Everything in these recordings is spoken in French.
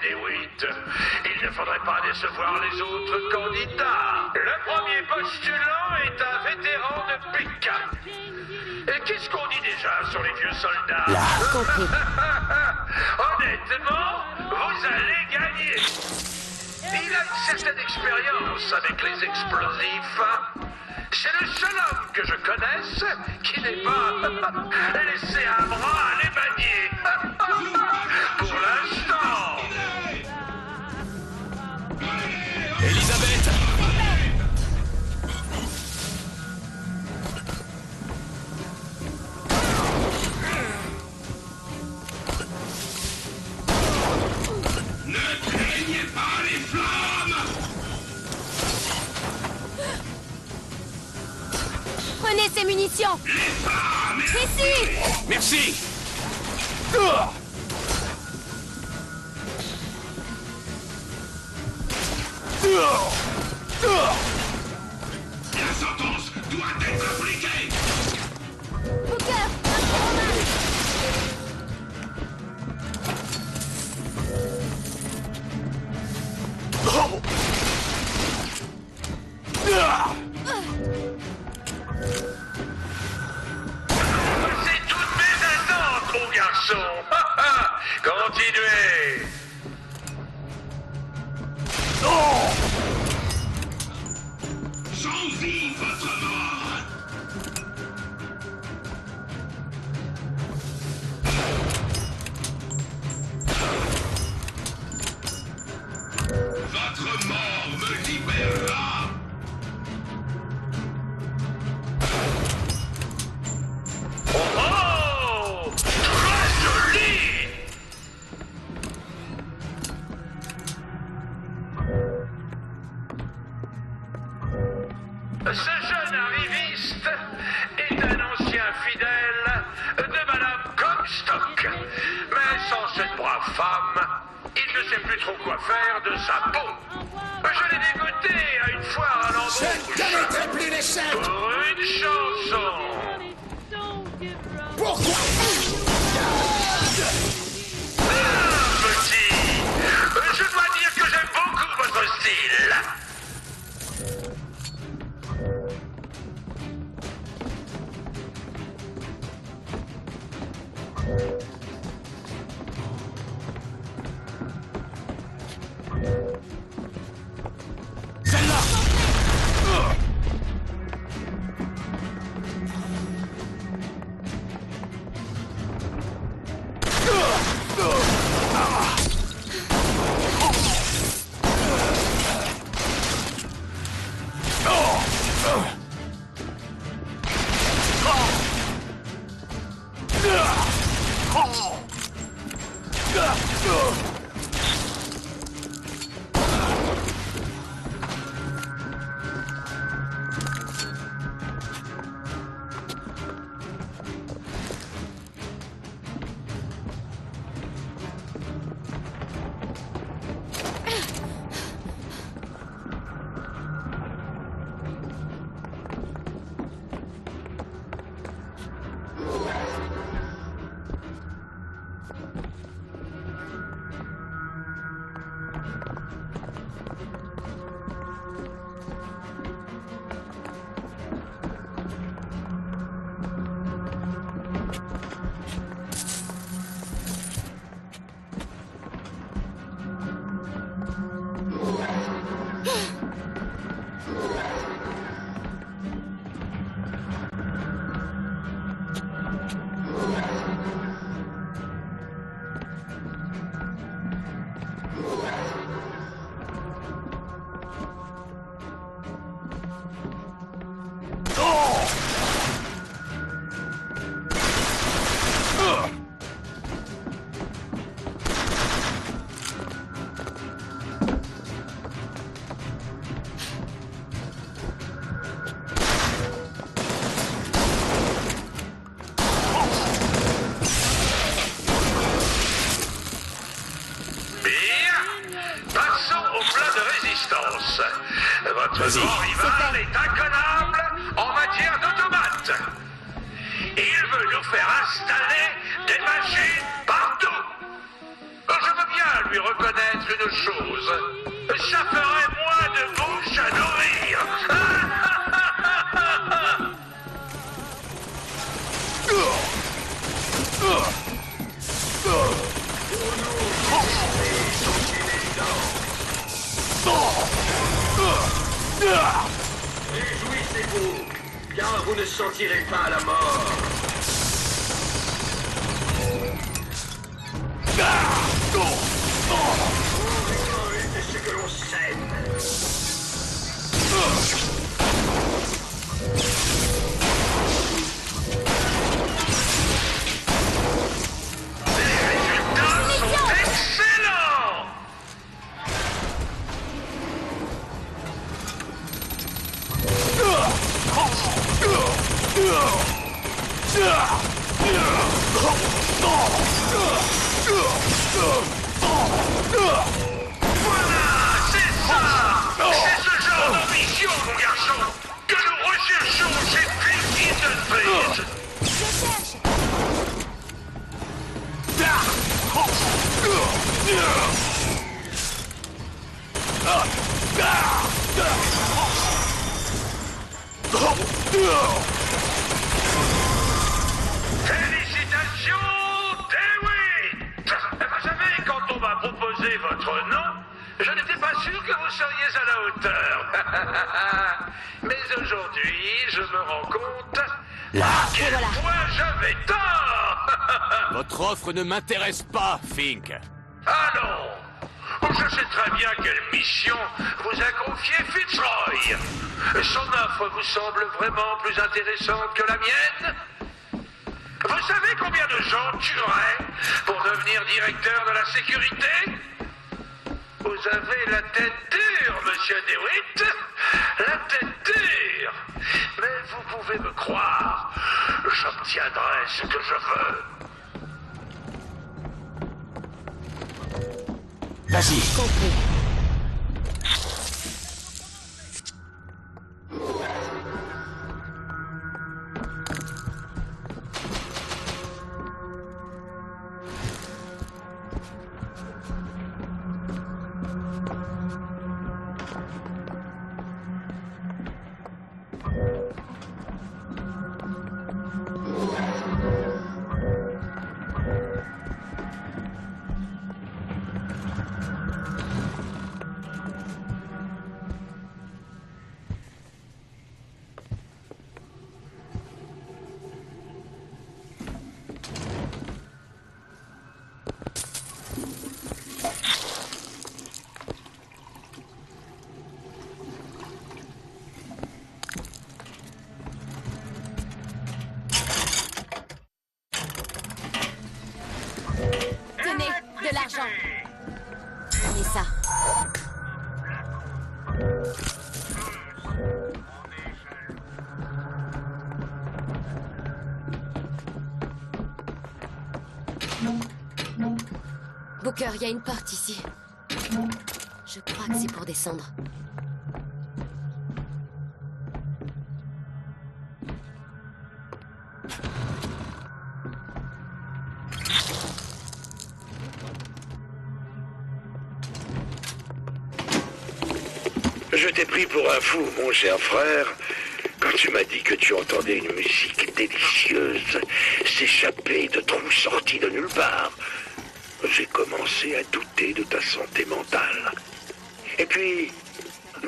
DeWitt. Il ne faudrait pas décevoir les autres candidats. Le premier postulant est un vétéran de P4. Et qu'est-ce qu'on dit déjà sur les vieux soldats? Là, compris. Honnêtement, vous allez gagner. Il a une certaine expérience avec les explosifs. C'est le seul homme que je connaisse qui n'ait pas laissé un bras à les manier. Pour l'instant. Elisabeth! Ne craignez pas les flammes! Prenez ces munitions! Ici! Merci! La sentence doit être appliquée! Booker! C'est toutes mes attentes, mon garçon. Continuez. Choisis votre mort! Votre mort me libérera! Oh, très joli. Ce jeune arriviste est un ancien fidèle de Madame Comstock. Mais sans cette brave femme, il ne sait plus trop quoi faire de sa peau. Je l'ai dégoûté à une foire à l'embauche. Je ne mettrai plus les chaînes. Pour une chanson. Pourquoi? Petit, je dois dire que j'aime beaucoup votre style. Votre grand rival est incollable en matière d'automates. Il veut nous faire installer des machines partout. Je veux bien lui reconnaître Vous ne sentirez pas la mort. C'est ce que l'on sème. Les résultats sont excellents. Voilà, c'est ça. C'est ce genre d'ambition, mon garçon, que nous recherchons chez Fink Industries. Je cherche. Félicitations, Dewey. Vous savez, quand on m'a proposé votre nom, je n'étais pas sûr que vous seriez à la hauteur. Mais aujourd'hui, je me rends compte à quel voilà. point j'avais tort. Votre offre ne m'intéresse pas, Fink. Ah non, je sais très bien quelle mission vous a confié Fitzroy. Son offre vous semble vraiment plus intéressante que la mienne? Vous savez combien de gens tueraient pour devenir directeur de la sécurité? Vous avez la tête dure, monsieur DeWitt. La tête dure. Mais vous pouvez me croire, j'obtiendrai ce que je veux. Vas-y. Compris. Tenez, de l'argent. Prenez ça. Booker, il y a une porte ici. Je crois que c'est pour descendre. Je t'ai pris pour un fou, mon cher frère, quand tu m'as dit que tu entendais une musique délicieuse s'échapper de trous sortis de nulle part. J'ai commencé à douter de ta santé mentale. Et puis,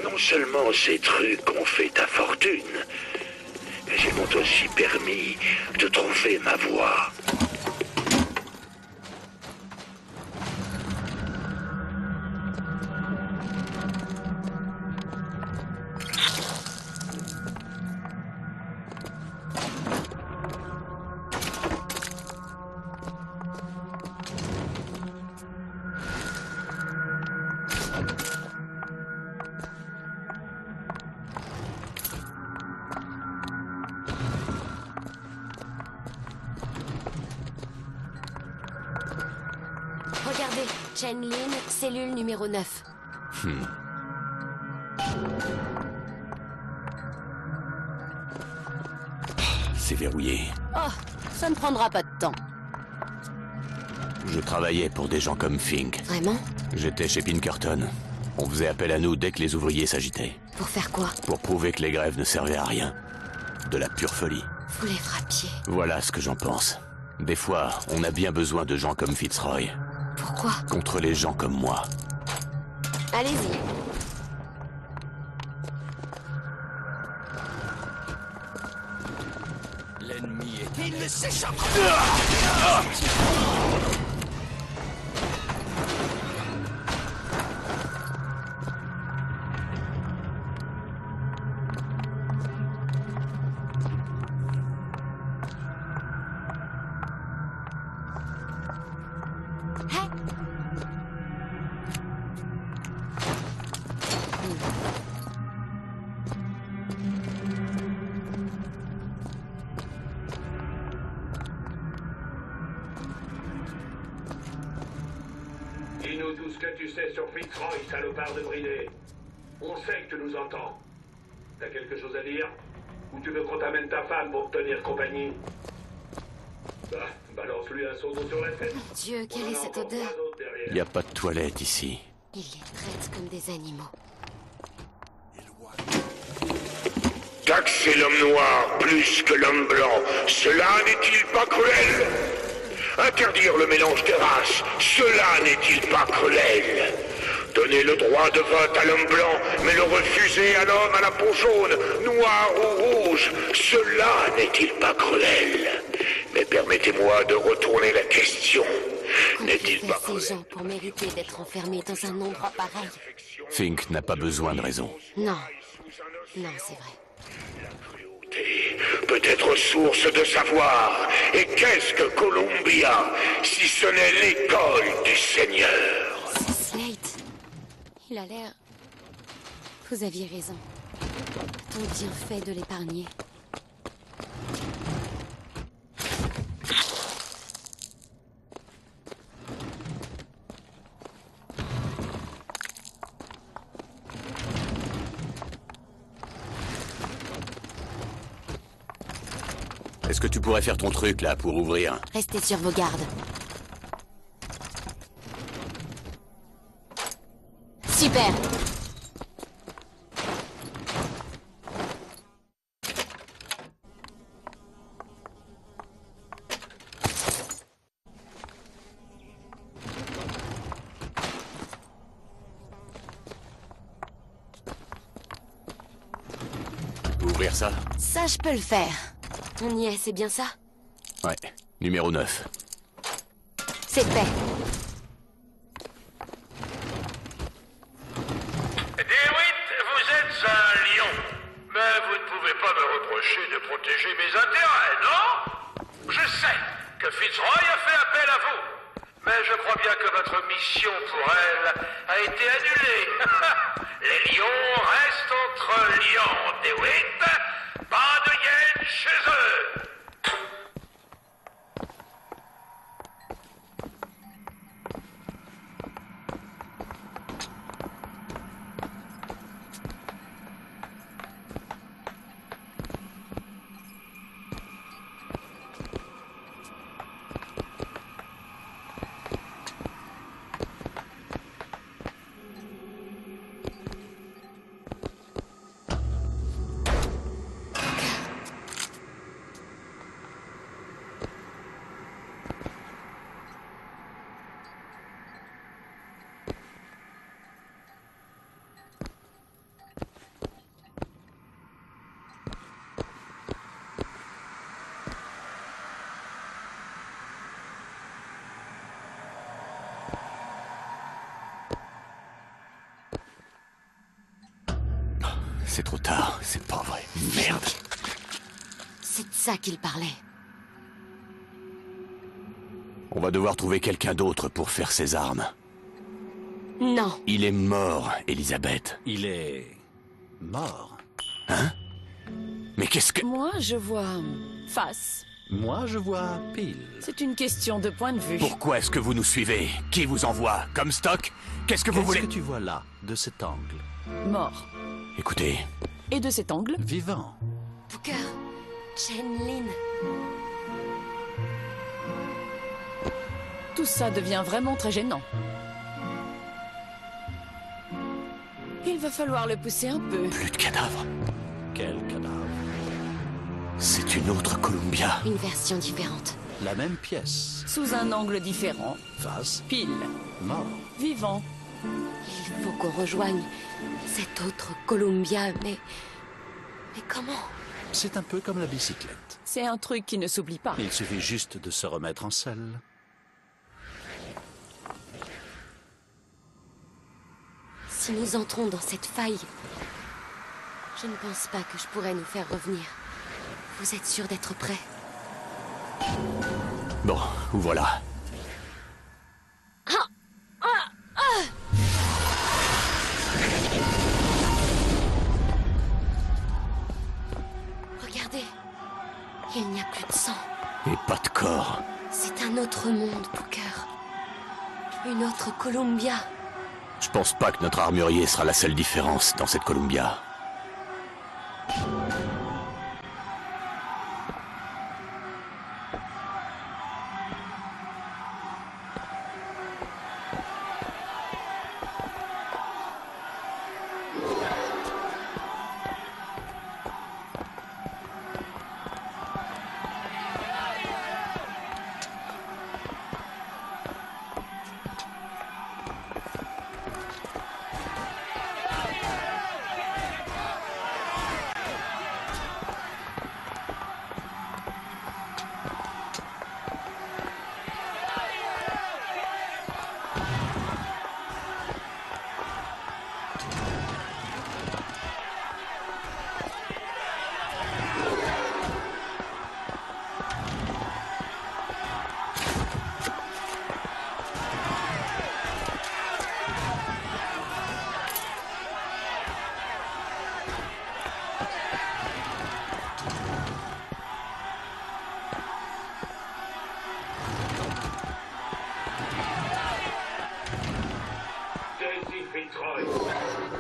non seulement ces trucs ont fait ta fortune, mais ils m'ont aussi permis de trouver ma voie. Regardez, Chen Lin, cellule numéro 9. C'est verrouillé. Oh, ça ne prendra pas de temps. Je travaillais pour des gens comme Fink. Vraiment? J'étais chez Pinkerton. On faisait appel à nous dès que les ouvriers s'agitaient. Pour faire quoi? Pour prouver que les grèves ne servaient à rien. De la pure folie. Vous les frappiez. Voilà ce que j'en pense. Des fois, on a bien besoin de gens comme Fitzroy. Pourquoi? Contre les gens comme moi. Allez-y. Il ne s'échappera Dis-nous tout ce que tu sais sur Fitzroy, salopard de bridé. On sait que tu nous entends. T'as quelque chose à dire? Ou tu veux qu'on t'amène ta femme pour te tenir compagnie? Bah, balance-lui un seau d'eau sur la tête. Mon Dieu, quelle On en est a cette encore odeur? 3 autres derrière. Y a pas de toilette ici. Ils les traitent comme des animaux. Taxer l'homme noir plus que l'homme blanc, cela n'est-il pas cruel? Interdire le mélange des races, cela n'est-il pas cruel? Donner le droit de vote à l'homme blanc, mais le refuser à l'homme à la peau jaune, noire ou rouge, cela n'est-il pas cruel? Mais permettez-moi de retourner la question. Qu'on N'est-il fait pas faire ces cruel? gens pour mériter d'être enfermés dans un endroit pareil? Fink n'a pas besoin de raison. Non. Non, c'est vrai. Peut être source de savoir. Et qu'est-ce que Columbia, si ce n'est l'école du Seigneur? C'est Slate. Il a l'air... Vous aviez raison. A-t-on bien fait de l'épargner? Est-ce que tu pourrais faire ton truc, là, pour ouvrir? Restez sur vos gardes. Super! Ouvrir ça? Ça, je peux le faire. On y est, c'est bien ça? Ouais. Numéro 9. C'est fait. DeWitt, vous êtes un lion. Mais vous ne pouvez pas me reprocher de protéger mes intérêts, non? Je sais que Fitzroy a fait appel à vous. Mais je crois bien que votre mission pour elle a été annulée. Les lions restent entre lions, DeWitt. Pas de hyènes chez eux. C'est trop tard, c'est pas vrai. Merde. C'est de ça qu'il parlait. On va devoir trouver quelqu'un d'autre pour faire ses armes. Non. Il est mort, Elisabeth. Il est... mort. Mais qu'est-ce que... Moi, je vois face. Moi, je vois pile. C'est une question de point de vue. Pourquoi est-ce que vous nous suivez? Qui vous envoie? Comme stock? Qu'est-ce que vous Qu'est-ce voulez? que tu vois là, de cet angle? Mort. Écoutez, Et de cet angle, Vivant. Booker. Chen Lin. tout ça devient vraiment très gênant. Il va falloir le pousser un peu. plus de cadavres. Quel cadavre? C'est une autre Columbia. Une version différente. La même pièce. Sous un angle différent. Face. Pile. Mort. Vivant. Il faut qu'on rejoigne cette autre Columbia, mais comment? C'est un peu comme la bicyclette. C'est un truc qui ne s'oublie pas. Il suffit juste de se remettre en selle. Si nous entrons dans cette faille, je ne pense pas que je pourrais nous faire revenir. Vous êtes sûr d'être prêts? Bon, voilà. Regardez, il n'y a plus de sang. Et pas de corps. C'est un autre monde, Booker. Une autre Columbia. Je pense pas que notre armurier sera la seule différence dans cette Columbia.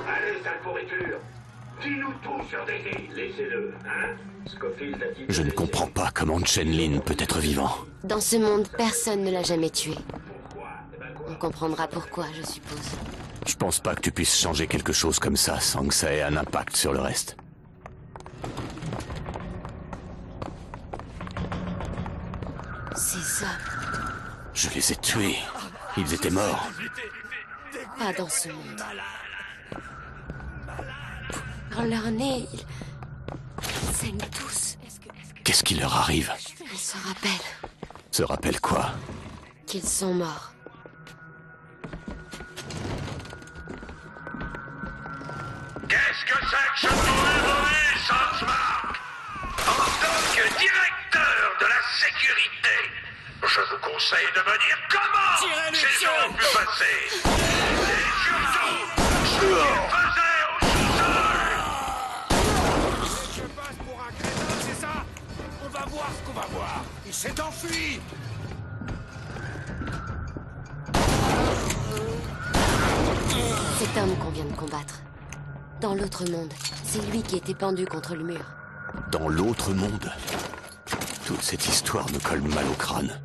Allez, sale pourriture. Dis-nous tout sur Daisy. Laissez-le, hein? Scofield a dit... Je ne comprends pas comment Chen Lin peut être vivant. Dans ce monde, personne ne l'a jamais tué. On comprendra pourquoi, je suppose. Je pense pas que tu puisses changer quelque chose comme ça sans que ça ait un impact sur le reste. Ces hommes, Je les ai tués. Ils étaient morts. pas dans ce monde. Dans leur nez, ils saignent tous. Qu'est-ce qui leur arrive? Ils se rappellent Se rappelle quoi? qu'ils sont morts. Qu'est-ce que c'est que ce nouveau Sandsmark? En tant que directeur de la sécurité, je vous conseille de me dire comment ces ont pu passer. Et surtout, ce qu'ils faisaient au sous-sol. Je passe pour un crétin, c'est ça? On va voir ce qu'on va voir. Il s'est enfui. Cet homme qu'on vient de combattre. Dans l'autre monde, c'est lui qui était pendu contre le mur. Dans l'autre monde? Toute cette histoire me colle mal au crâne.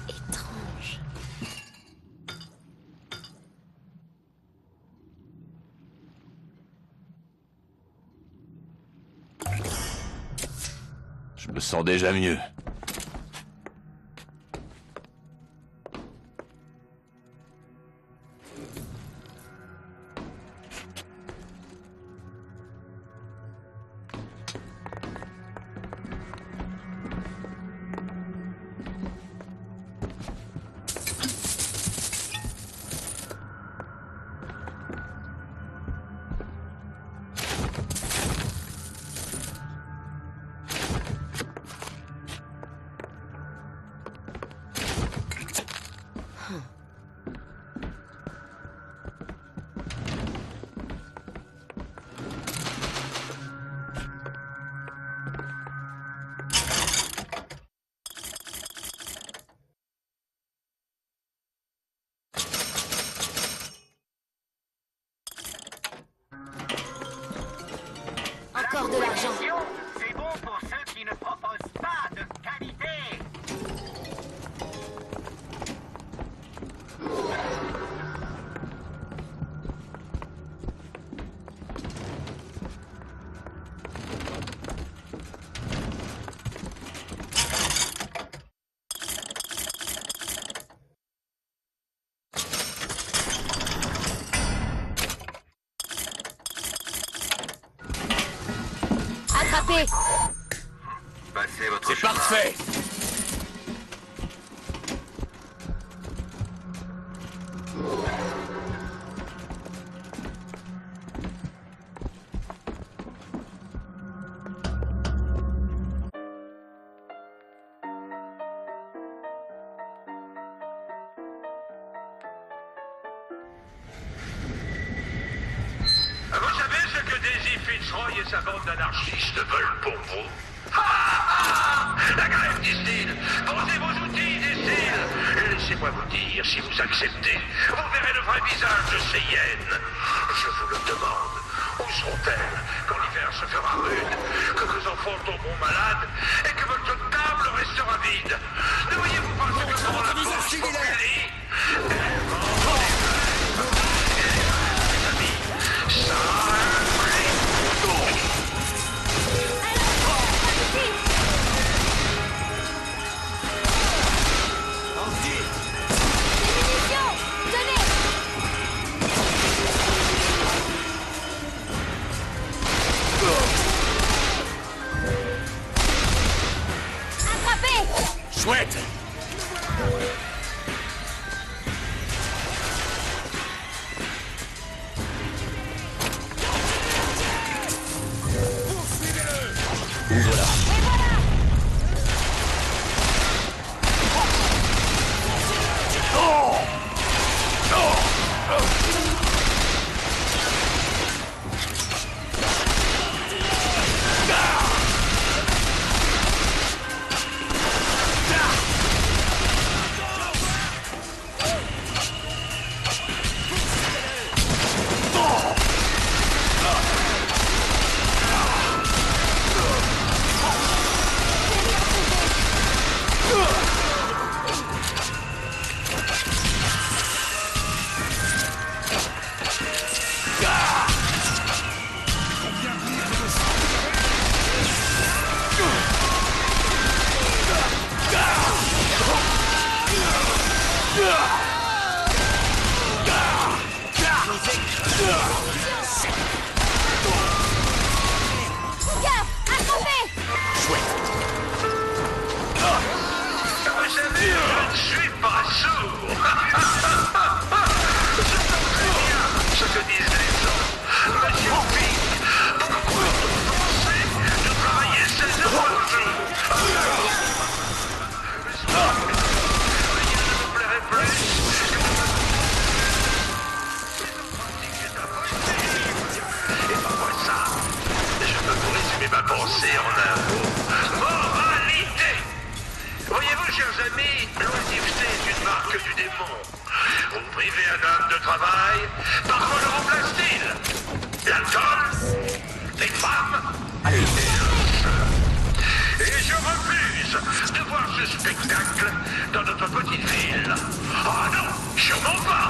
Étrange. Je me sens déjà mieux. Attrapez! Passez votre C'est chemin. parfait. Vous savez ce que Daisy Fitzroy et sa bande d'anarchistes veulent pour vous? La grève, disent-ils. Posez vos outils, disent-ils. Et laissez-moi vous dire, si vous acceptez, vous verrez le vrai visage de ces hyènes. Je vous le demande. Où seront-elles quand l'hiver se fera rude, que vos enfants tomberont malades et que votre table restera vide? Ne voyez-vous pas ce que prend la course pour Kelly? Elle mange les amis. Ça Chouette. Ouvre-la. Vous savez, je ne suis pas sourd. J'entends très bien ce que disent les gens. Monsieur Pink, pourquoi vous pensez de travailler 16 heures par jour? Rien ne me plairait plus que de pratiquer ta poésie. Et pourquoi ça? Je peux vous résumer ma pensée en un mot. Moralité! Voyez-vous, chers amis, l'oisiveté est une marque du démon. Vous privez un homme de travail, par quoi le remplace-t-il? L'alcool? Les femmes? Et le jeu. Et je refuse de voir ce spectacle dans notre petite ville. Ah non, sûrement pas!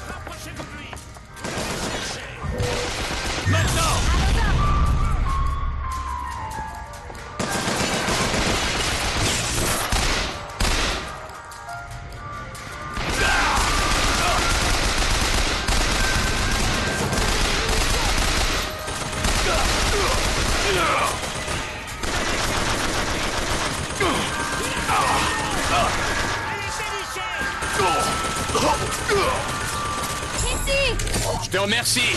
Rapprochez-vous de lui. Ici! Je te remercie.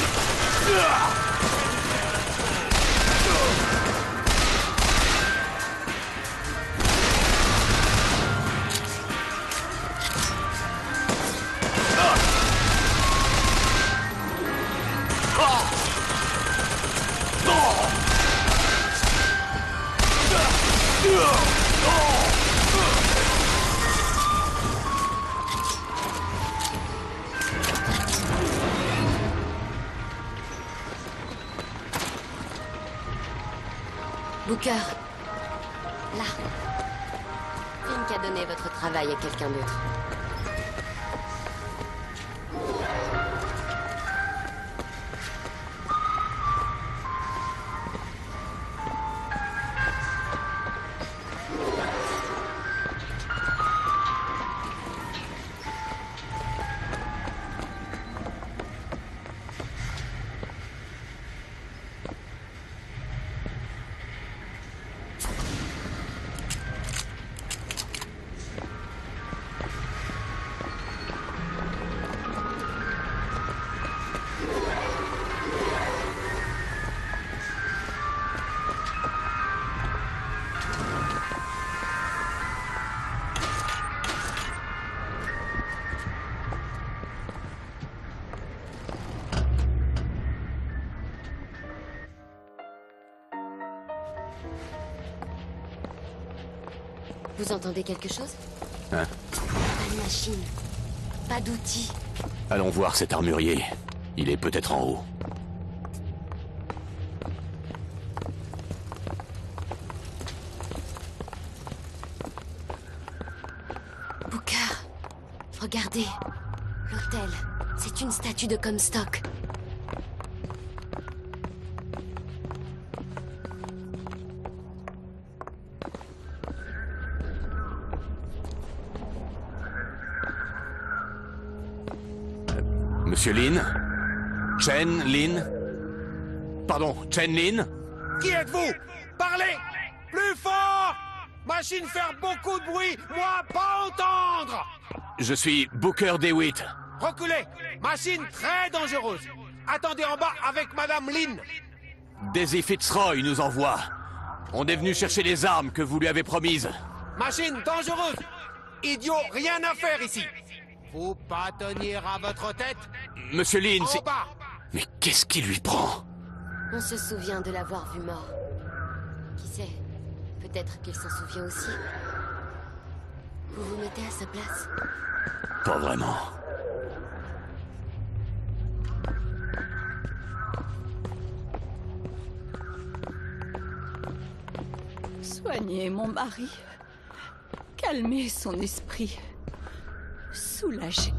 Booker. Là. Fais une qu'à donner votre travail à quelqu'un d'autre. Vous entendez quelque chose? Hein? Pas de machine. Pas d'outils. Allons voir cet armurier. Il est peut-être en haut. Booker, regardez. L'hôtel. C'est une statue de Comstock. Monsieur Lin? Chen Lin? Pardon, Chen Lin? Qui êtes-vous? Parlez! Plus fort! Machine faire beaucoup de bruit, moi pas entendre! Je suis Booker DeWitt. Reculez! Machine très dangereuse! Attendez en bas avec Madame Lin! Daisy Fitzroy nous envoie. On est venu chercher les armes que vous lui avez promises. Machine dangereuse! Idiot, rien à faire ici! Faut pas tenir à votre tête! Monsieur Lin, En c'est... bas! Mais qu'est-ce qui lui prend? On se souvient de l'avoir vu mort. Qui sait? Peut-être qu'il s'en souvient aussi. Vous vous mettez à sa place? Pas vraiment. Soignez mon mari. Calmez son esprit. Soulagez.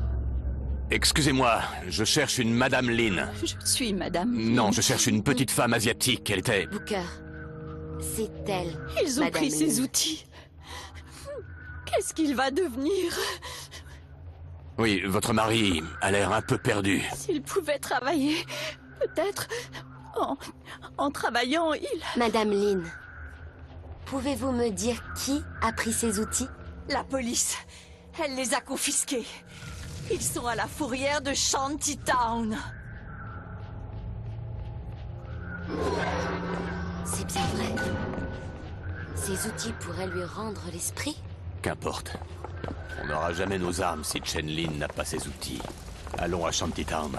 Excusez-moi, je cherche une Madame Lin. Je suis Madame. Non, je cherche une petite femme asiatique. Elle était... Booker, c'est elle. Ils ont Madame pris ses Lin. outils. Qu'est-ce qu'il va devenir? Oui, votre mari a l'air un peu perdu. S'il pouvait travailler, peut-être en travaillant, il... Madame Lin, pouvez-vous me dire qui a pris ces outils? La police, elle les a confisqués. Ils sont à la fourrière de Shantytown. C'est bien vrai. Ces outils pourraient lui rendre l'esprit? Qu'importe. On n'aura jamais nos armes si Chen Lin n'a pas ses outils. Allons à Shantytown.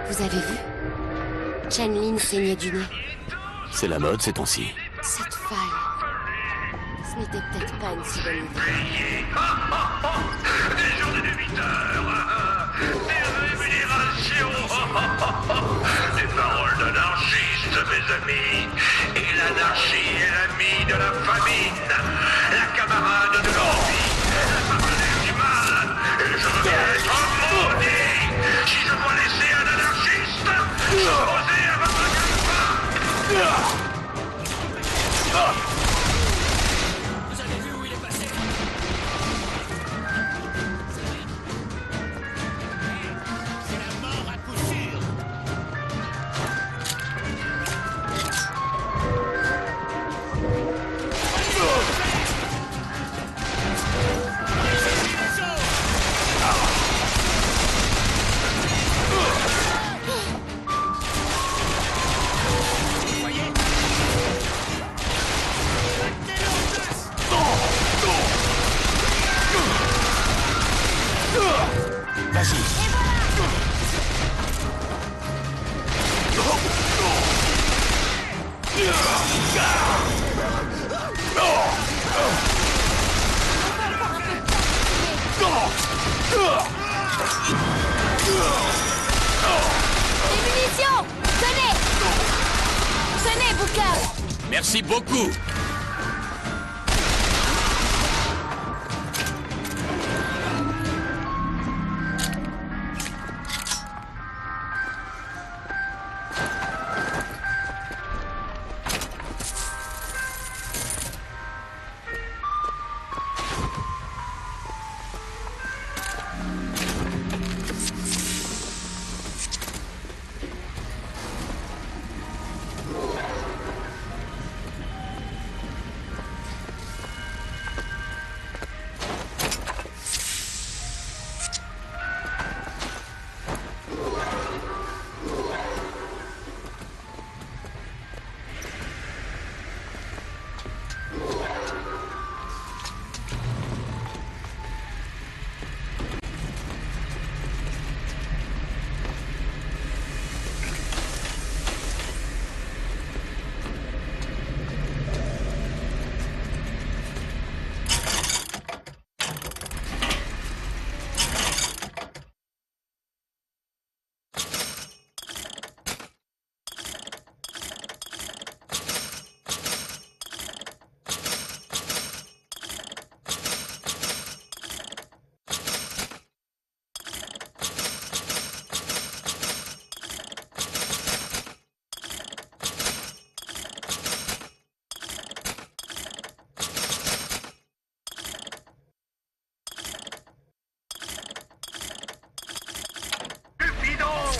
Vous avez vu? Chen Lin saignait du nez. C'est la mode ces temps-ci. Cette faille. Ce n'était peut-être pas une si bonne idée. Des journées de 8 heures, des rémunérations, des paroles d'anarchistes, mes amis. Et l'anarchie est l'ami de la famine, la camarade de l'envie, la partenaire du mal. Et je veux bien être maudit si je dois laisser un anarchiste s'opposer à votre gagne-pain. Des munitions! Tenez! Tenez, Booker! Merci beaucoup.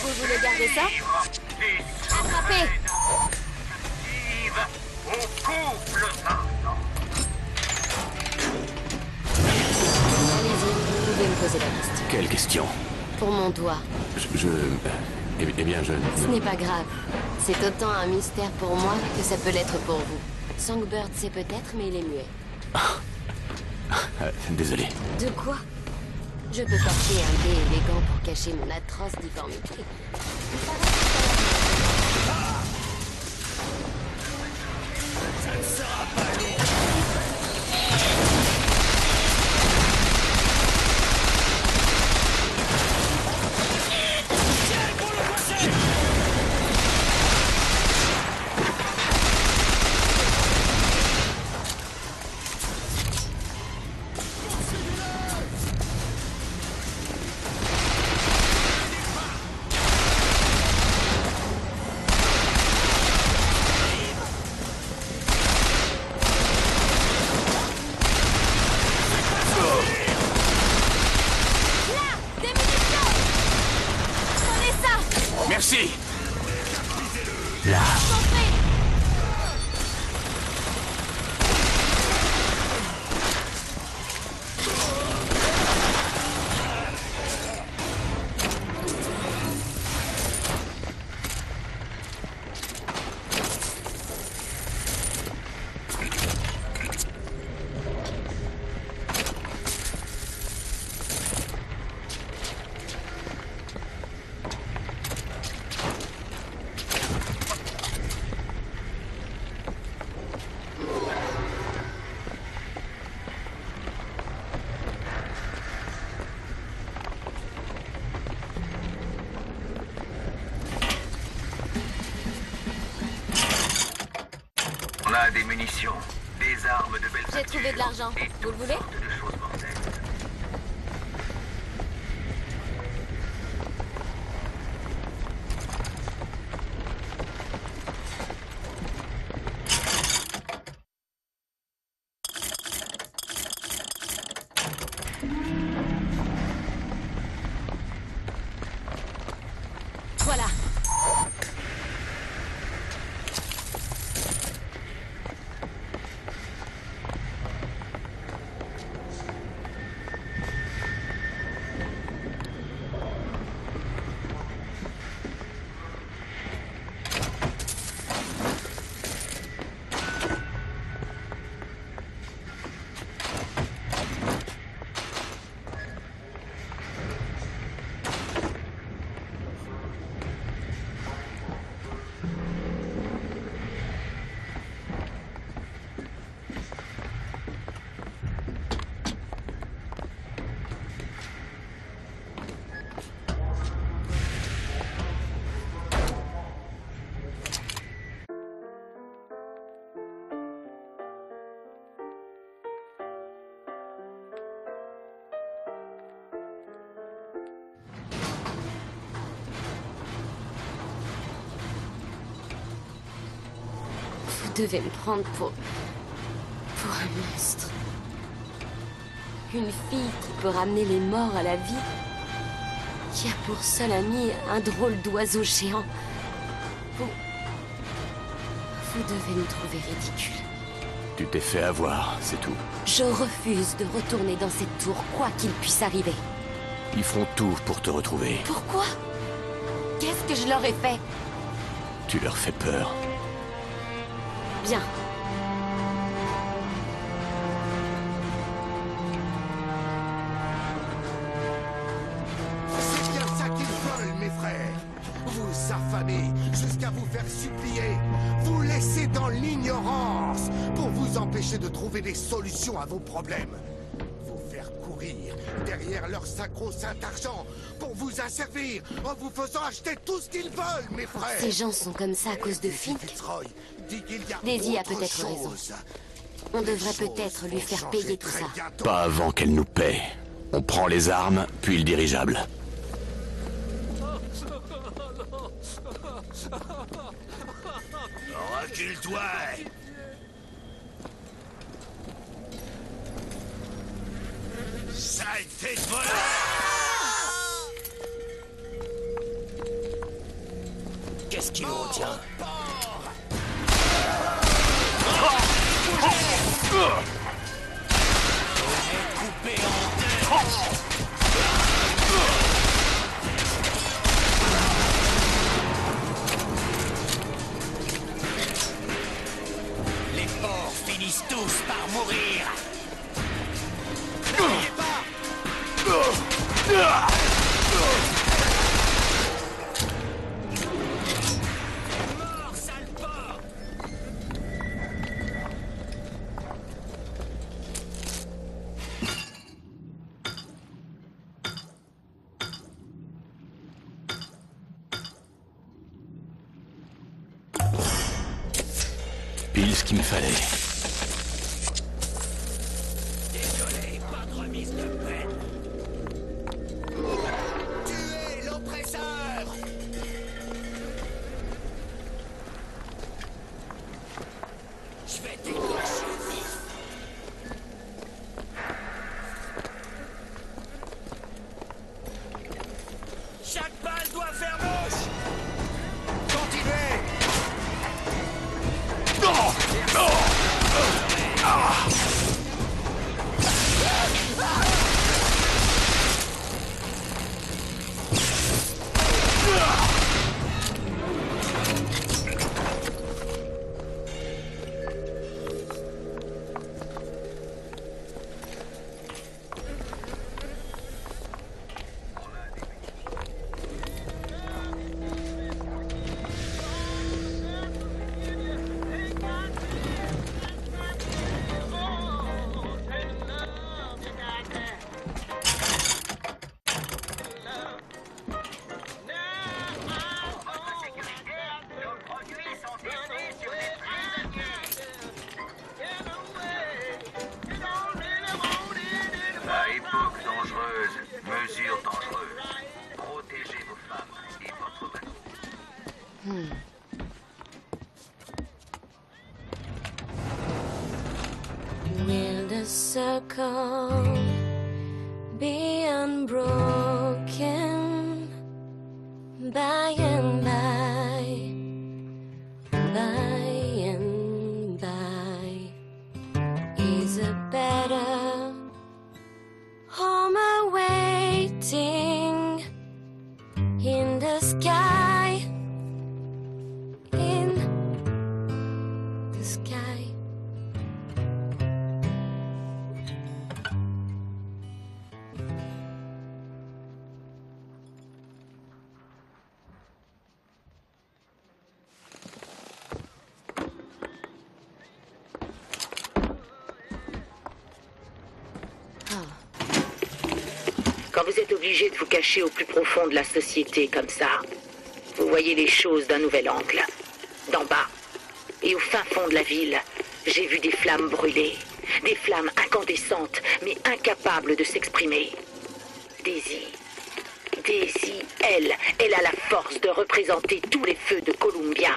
Vous voulez garder ça? Attrapez! Allez-y, vous pouvez me poser la question. Quelle question? Pour mon doigt. Eh bien, je... Ce n'est pas grave. C'est autant un mystère pour moi que ça peut l'être pour vous. Songbird sait peut-être, mais il est muet. Désolé. De quoi? Je peux porter un dé élégant pour cacher mon atroce difformité. Merci. Là. On a des munitions, des armes de belle J'ai trouvé de l'argent. Vous le voulez? de choses mortelles. Voilà. devez me prendre pour un monstre. Une fille qui peut ramener les morts à la vie. Qui a pour seul ami un drôle d'oiseau géant. Vous devez nous trouver ridicules. Tu t'es fait avoir, c'est tout. Je refuse de retourner dans cette tour, quoi qu'il puisse arriver. Ils feront tout pour te retrouver. Pourquoi? Qu'est-ce que je leur ai fait? Tu leur fais peur. Bien. C'est bien ça qu'ils veulent, mes frères. Vous affamer jusqu'à vous faire supplier. Vous laisser dans l'ignorance pour vous empêcher de trouver des solutions à vos problèmes. Vous faire courir derrière leur sacro-saint argent pour vous asservir en vous faisant acheter tout ce qu'ils veulent, mes frères. Ces gens sont comme ça à cause de Fink. Fitzroy dit qu'il y a Daisy a autre peut-être raison. chose. On devrait peut-être lui faire payer tout ça. Pas avant qu'elle nous paie. On prend les armes, puis le dirigeable. Recule-toi. Saleté de voleur. Qu'est-ce qui vous retient? Coupé en deux. Les porcs finissent tous par mourir. N'oubliez pas. Mort, sale porc. Pile ce qu'il me fallait. Désolé, pas de remise de peine. Tuez l'oppresseur! Je vais t'écorcher vif. Chaque balle doit faire mouche! Continuez. À époque dangereuse, mesure dangereuse. Protégez vos femmes et votre bateau. Will the circle be unbroken by and by, by and by? Is a better home awaiting in the sky, in the sky? Quand vous êtes obligé de vous cacher au plus profond de la société comme ça, vous voyez les choses d'un nouvel angle. D'en bas et au fin fond de la ville, j'ai vu des flammes brûler. Des flammes incandescentes, mais incapables de s'exprimer. Daisy, elle a la force de représenter tous les feux de Columbia.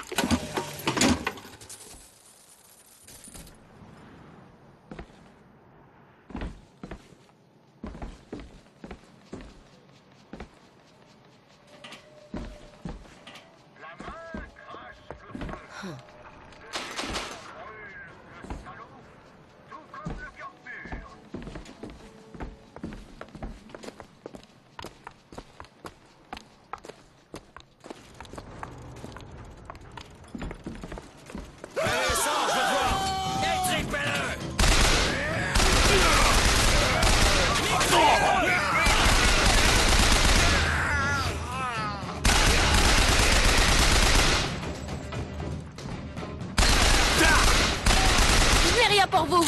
Je n'ai rien pour vous.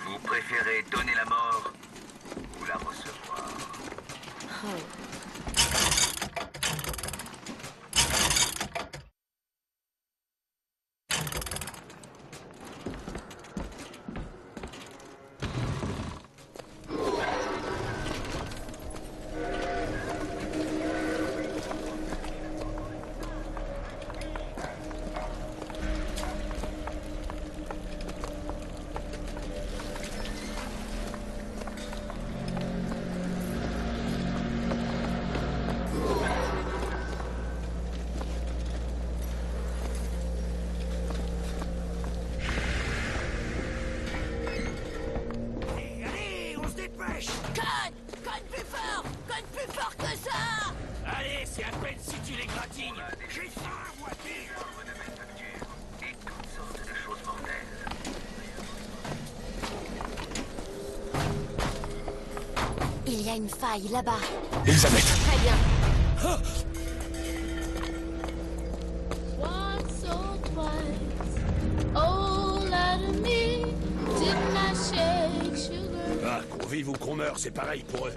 Vous préférez donner la mort ou la recevoir? Allez, on se dépêche! Conne! Conne plus fort! Conne plus fort que ça! Allez, c'est à peine si tu les gratines! J'ai faim, vois-tu! De belles factures et toutes sortes de choses mortelles. Il y a une faille là-bas. Elisabeth! Très bien. Once or twice, oh, let me, didn't I shake sugar? Ah, qu'on vive ou qu'on meure, c'est pareil pour eux.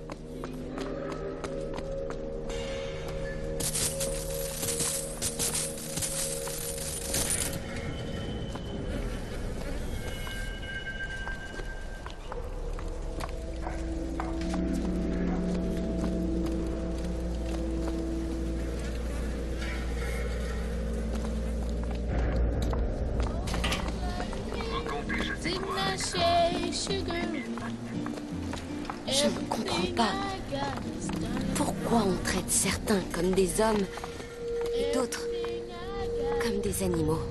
Vous comptez, je sais Didn't quoi. I shake sugar? Je ne comprends pas. Pourquoi on traite certains comme des hommes et d'autres comme des animaux?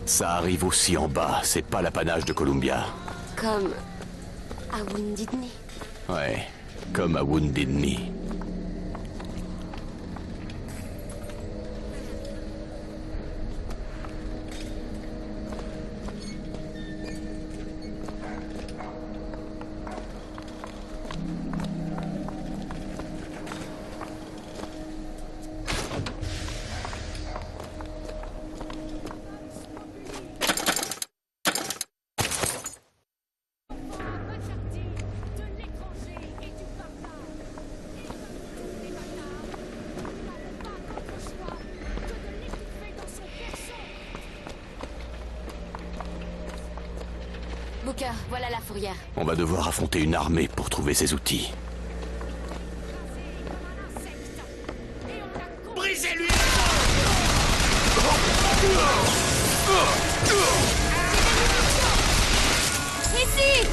Ça arrive aussi en bas, c'est pas l'apanage de Columbia. Comme à Wounded Knee. Ouais, comme à Wounded Knee. Booker, voilà la fourrière. On va devoir affronter une armée pour trouver ses outils. Brisez-lui! Ici!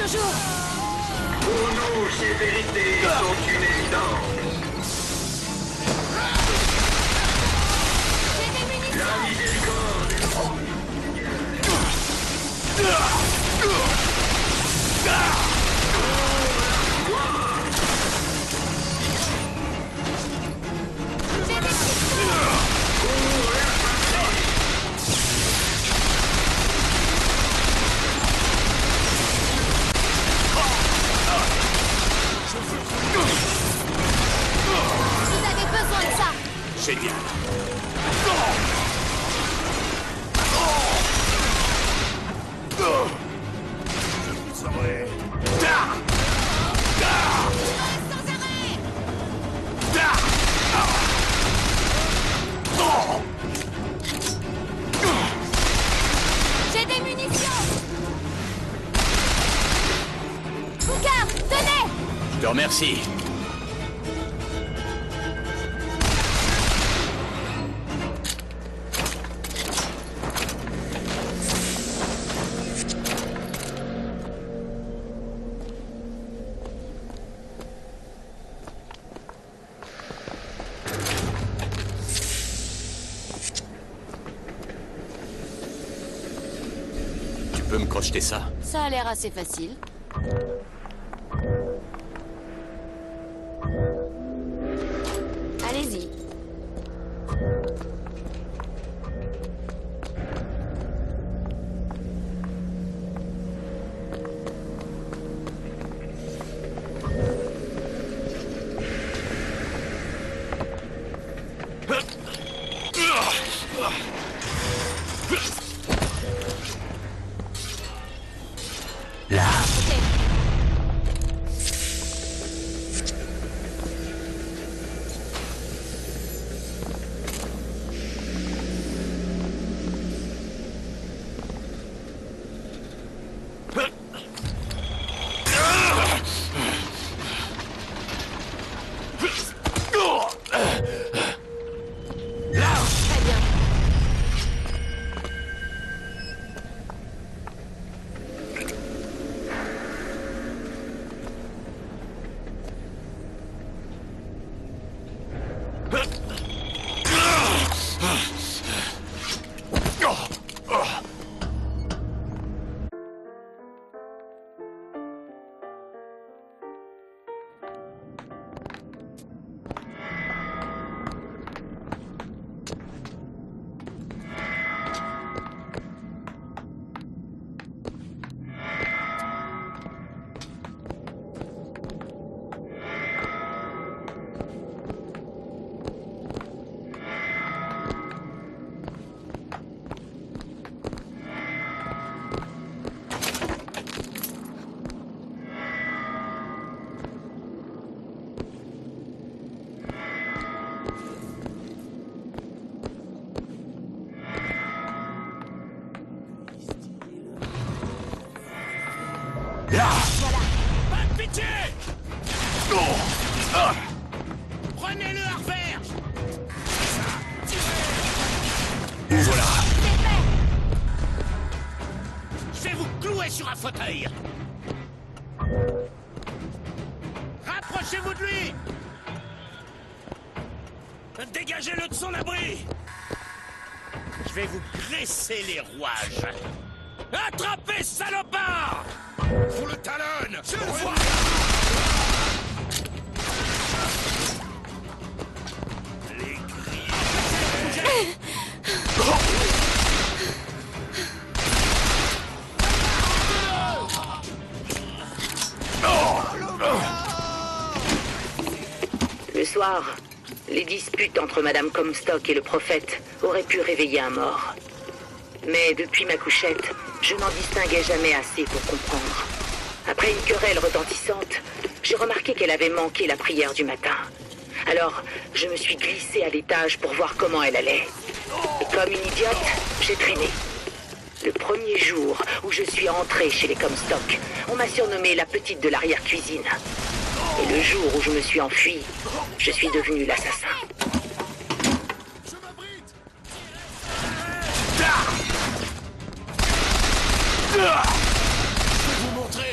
toujours. Pour nous, ces vérités sont une évidence. J'ai des munitions. La miséricorde. J'ai des munitions. Vous avez besoin de ça. Génial. Vous aurez... J'ai des munitions. Boucard, tenez. Je te remercie. Tu peux me crocheter ça? Ça a l'air assez facile. Allez-y. Là. Ok. Très bien. Là. Pas de pitié. Prenez-le à revers. Voilà. C'est fait. Je vais vous clouer sur un fauteuil. Rapprochez-vous de lui. Dégagez-le de son abri. Je vais vous graisser les rouages. Attrapez, salopard. Pour le talonne. Je le vois. Les grilles. Le soir, les disputes entre Madame Comstock et le prophète auraient pu réveiller un mort. Mais depuis ma couchette, je n'en distinguais jamais assez pour comprendre. Après une querelle retentissante, j'ai remarqué qu'elle avait manqué la prière du matin. Alors, je me suis glissée à l'étage pour voir comment elle allait. Et comme une idiote, j'ai traîné. Le premier jour où je suis entrée chez les Comstock, on m'a surnommée la petite de l'arrière-cuisine. Et le jour où je me suis enfuie, je suis devenue l'assassin. Je m'abrite. Je vais vous montrer.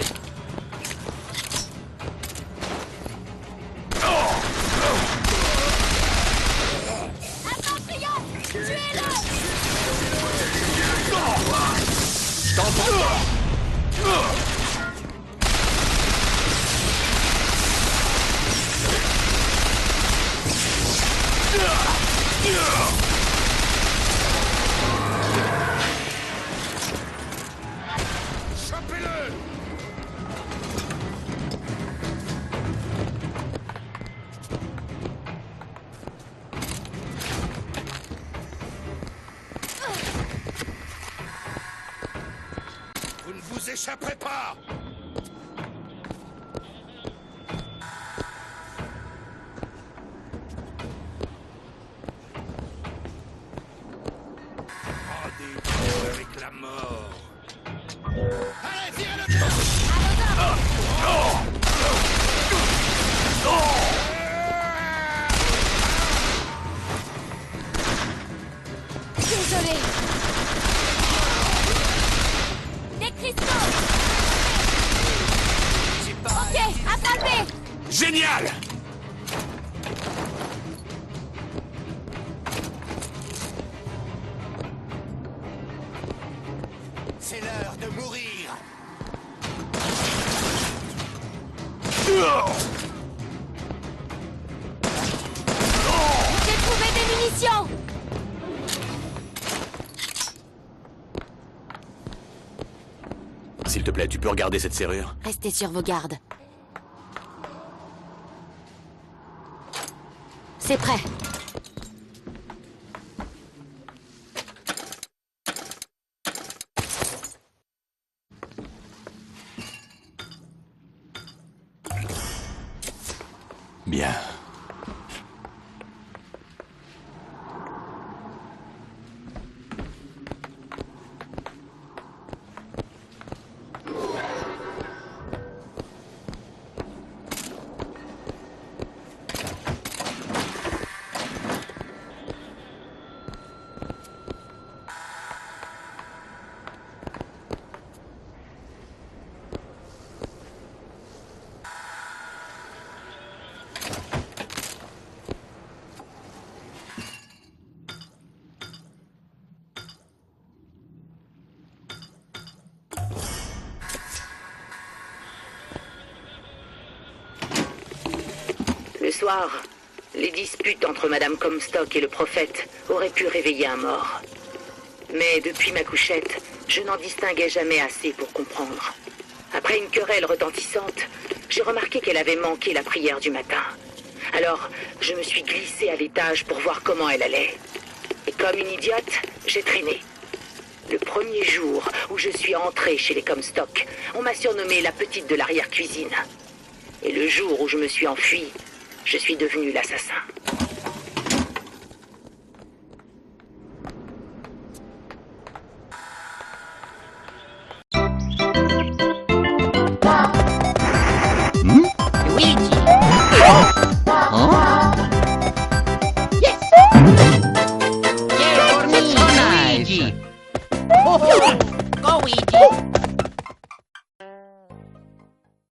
Vous ne vous échapperez pas! Rendez-vous avec la mort! Allez, tirez-le! Désolé. Des cristaux. Ok, attrapé. Génial! C'est l'heure de mourir. J'ai trouvé des munitions. S'il te plaît, tu peux regarder cette serrure? Restez sur vos gardes. C'est prêt. Bien. Le soir, les disputes entre Madame Comstock et le prophète auraient pu réveiller un mort. Mais depuis ma couchette, je n'en distinguais jamais assez pour comprendre. Après une querelle retentissante, j'ai remarqué qu'elle avait manqué la prière du matin. Alors, je me suis glissée à l'étage pour voir comment elle allait. Et comme une idiote, j'ai traîné. Le premier jour où je suis entrée chez les Comstock, on m'a surnommée la petite de l'arrière-cuisine. Et le jour où je me suis enfuie, je suis devenue l'assassin.